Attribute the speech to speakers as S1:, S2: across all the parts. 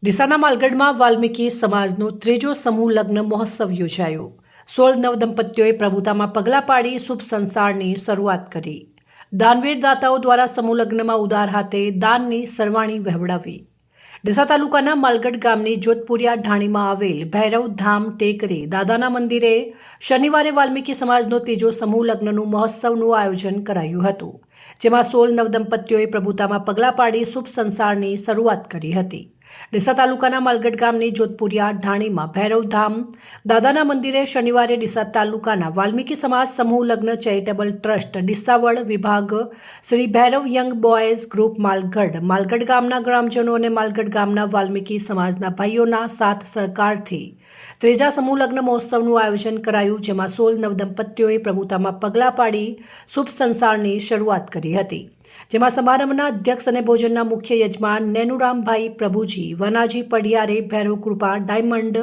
S1: ડીસાના માલગઢમાં વાલ્મીકી સમાજનો ત્રીજો સમૂહ લગ્ન મહોત્સવ યોજાયો। 16 નવદંપતીઓએ પ્રભુતામાં પગલાં પાડી શુભ સંસારની શરૂઆત કરી। દાનવીર દાતાઓ દ્વારા સમૂહ લગ્નમાં ઉદાર હાથે દાનની સરવાણી વહેવડાવી। ડીસા તાલુકાના માલગઢ ગામની જોધપુરિયા ઢાણીમાં આવેલ ભૈરવ ધામ ટેકરી દાદાના મંદિરે શનિવારે વાલ્મીકી સમાજનો ત્રીજો સમૂહ લગ્નનું મહોત્સવનું આયોજન કરાયું હતું, જેમાં 16 નવદંપતીઓએ પ્રભુતામાં પગલાં પાડી શુભ સંસારની શરૂઆત કરી હતી। ડીસા તાલુકાના માલગઢ ગામની જોધપુરિયા ઢાણીમાં ભૈરવ ધામ દાદાના મંદિરે શનિવારે ડીસા તાલુકાના વાલ્મીકી સમાજ સમૂહ લગ્ન ચેરિટેબલ ટ્રસ્ટ ડીસાવળ વિભાગ Shri Bhairav young boys group Malgadh ગામના ગ્રામજનો અને માલગઢ ગામના વાલ્મીકી સમાજના ભાઈઓના સાથ સહકારથી ત્રીજા સમૂહ લગ્ન મહોત્સવનું આયોજન કરાયું, જેમાં 16 નવદંપતીઓએ પ્રભુતામાં પગલાં પાડી શુભ સંસારની શરૂઆત કરી હતી, જેમાં સમારંભના અધ્યક્ષ અને ભોજનના મુખ્ય યજમાન નેનુરામભાઈ પ્રભુજી વનાજી પડિયારે ભૈરવ કૃપા ડાયમંડ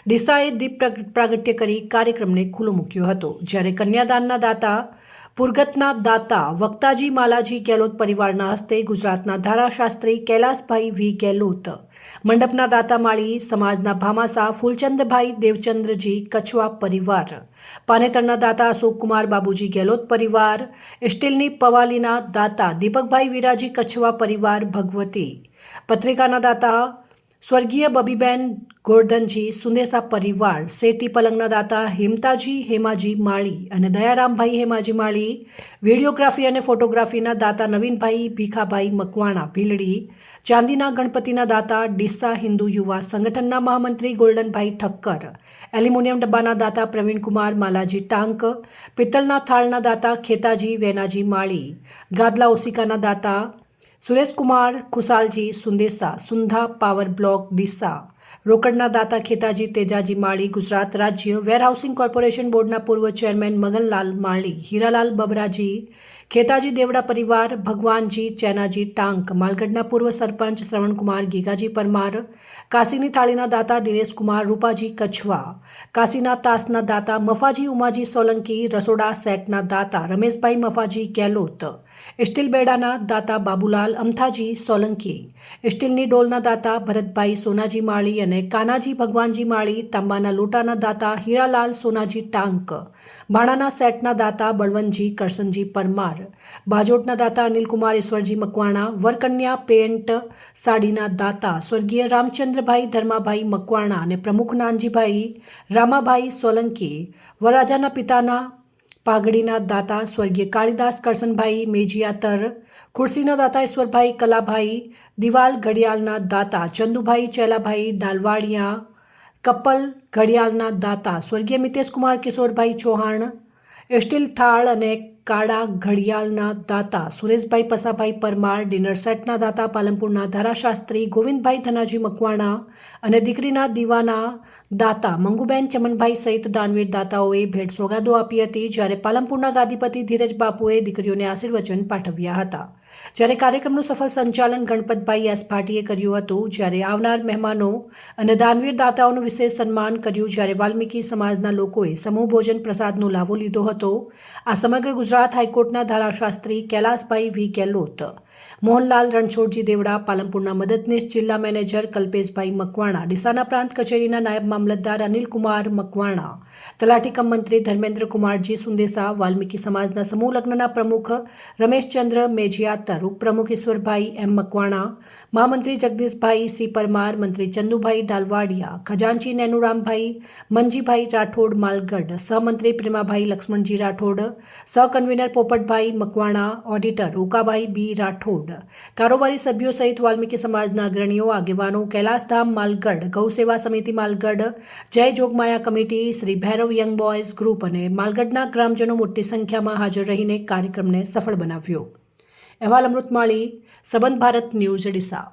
S1: ડીસાએ દીપ પ્રાગટ્ય કરી કાર્યક્રમને ખુલ્લો મૂક્યો હતો। જ્યારે કન્યાદાનના દાતા પુરગતના દાતા વક્તાજી માલાજી ગેહલોત પરિવારના હસ્તે ગુજરાતના ધારાશાસ્ત્રી કૈલાસભાઈ વી ગેહલોત, મંડપના દાતા માળી સમાજના ભામાસા ફૂલચંદભાઈ દેવચંદ્રજી કછવા પરિવાર, પાનેતરના દાતા અશોકકુમાર બાબુજી ગેહલોત પરિવાર, સ્ટીલની પવાલીના દાતા દીપકભાઈ વિરાજી કછવા પરિવાર ભગવતી, પત્રિકાના દાતા સ્વર્ગીય બબીબેન ગોરધનજી સુંદેસા પરિવાર, શેટી પલંગના દાતા હેમતાજી હેમાજી માળી અને દયારામભાઈ હેમાજી માળી, વિડીયોગ્રાફી અને ફોટોગ્રાફીના દાતા નવીનભાઈ ભીખાભાઈ મકવાણા ભીલડી, ચાંદીના ગણપતિના દાતા ડીસા હિન્દુ યુવા સંગઠનના મહામંત્રી ગોલ્ડનભાઈ ઠક્કર, એલ્યુમિનિયમ ડબ્બાના દાતા પ્રવીણકુમાર માલાજી ટાંક, પિત્તળના થાળના દાતા ખેતાજી વેનાજી માળી, ગાદલા ઓસિકાના દાતા સુરેશકુમાર ખુશાલજી સુંદેસા સુંધા પાવર બ્લોક ડીસા, રોકડના દાતા ખેતાજી તેજાજી માળી, ગુજરાત રાજ્ય વેરહાઉસિંગ કોર્પોરેશન બોર્ડના પૂર્વ ચેરમેન મગનલાલ માળી, હીરાલાલ બબરાજી, ખેતાજી દેવડા પરિવાર, ભગવાનજી ચેનાજી ટાંક, માલગઢના પૂર્વ સરપંચ શ્રવણકુમાર ગીગાજી પરમાર, કાશીની થાળીના દાતા દિનેશકુમાર રૂપાજી કછવા, કાશીના તાસના દાતા મફાજી ઉમાજી સોલંકી, રસોડા સેટના દાતા રમેશભાઈ મફાજી ગેહલોત, સ્ટીલ બેડાના દાતા બાબુલાલ અમથાજી સોલંકી, સ્ટીલની ડોલના દાતા ભરતભાઈ સોનાજી માળી અને કાનાજી ભગવાનજી માળી, તાંબાના લોટાના દાતા હીરાલાલ સોનાજી ટાંક, ભાણાના સેટના દાતા બળવંતજી કરસનજી પરમાર, બાજોટના દાતા અનિલકુમાર ઈશ્વરજી મકવાણા, વરકન્યા પેન્ટ સાડીના દાતા સ્વર્ગીય રામચંદ્રભાઈ ધર્માભાઈ મકવાણા અને પ્રમુખ નાનજીભાઈ રામાભાઈ સોલંકી, વરરાજાના પિતાના પાઘડીના દાતા સ્વર્ગીય કાળીદાસ કરસનભાઈ મેજિયાતર, ખુરશીના દાતા ઈશ્વરભાઈ કલાભાઈ, દિવાલ ઘડિયાળના દાતા ચંદુભાઈ ચેલાભાઈ ડાલવાડિયા, કપલ ઘડિયાળના દાતા સ્વર્ગીય મિતેશકુમાર કિશોરભાઈ ચૌહાણ, સ્ટીલ થાળ અને કાળા ઘડિયાળના દાતા સુરેશભાઈ પસાભાઈ પરમાર, ડિનર સેટના દાતા પાલનપુરના ધારાશાસ્ત્રી ગોવિંદભાઈ ધનાજી મકવાણા અને દીકરીના દીવાના દાતા મંગુબેન ચમનભાઈ સહિત દાનવીર દાતાઓએ ભેટ સોગાદો આપી હતી। જ્યારે પાલનપુરના ગાદીપતિ ધીરજ બાપુએ દીકરીઓને આશીર્વચન પાઠવ્યા હતા। જ્યારે કાર્યક્રમનું સફળ સંચાલન ગણપતભાઈ એસ ભાટીએ કર્યું હતું। જ્યારે આવનાર મહેમાનો અને દાનવીર દાતાઓનું વિશેષ સન્માન કર્યું। જ્યારે વાલ્મીકી સમાજના લોકોએ સમૂહ ભોજન પ્રસાદનો લાભો લીધો હતો। આ સમગ્ર ગુજરાત હાઈકોર્ટના ધારાશાસ્ત્રી કૈલાસભાઈ વી ગેહલોત, મોહનલાલ રણછોડજી દેવડા, પાલનપુરના મદદનીશ જિલ્લા મેનેજર કલ્પેશભાઈ મકવાણા, ડીસાના પ્રાંત કચેરીના નાયબ મામલતદાર અનિલકુમાર મકવાણા, તલાટી કમ મંત્રી ધર્મેન્દ્રકુમારજી સુંદેસા, વાલ્મીકી સમાજના સમૂહ લગ્નના પ્રમુખ રમેશચંદ્ર મેજિયાતર, ઉપપ્રમુખ ઈશ્વરભાઈ એમ મકવાણા, મહામંત્રી જગદીશભાઈ સી પરમાર, મંત્રી ચંદુભાઈ ડાલવાડિયા, ખજાનચી નેનુરામભાઈ મંજીભાઈ રાઠોડ માલગઢ, સહમંત્રી પ્રેમાભાઈ લક્ષ્મણજી રાઠોડ, સહકન્વીનર પોપટભાઈ મકવાણા, ઓડિટર ઉકાભાઈ બી રાઠોડ, કારોબારી સભ્યો સહિત વાલ્મીકી સમાજના અગ્રણીઓ આગેવાનો, કૈલાસધામ માલગઢ, ગૌસેવા સમિતિ Malgadh, Jai Jogmaya committee, Shri Bhairav young boys group અને માલગઢના ગ્રામજનો મોટી સંખ્યામાં હાજર રહીને કાર્યક્રમને સફળ બનાવ્યો। અહેવાલ અમૃત માળી, સંબંધ ભારત ન્યૂઝ ડીસા।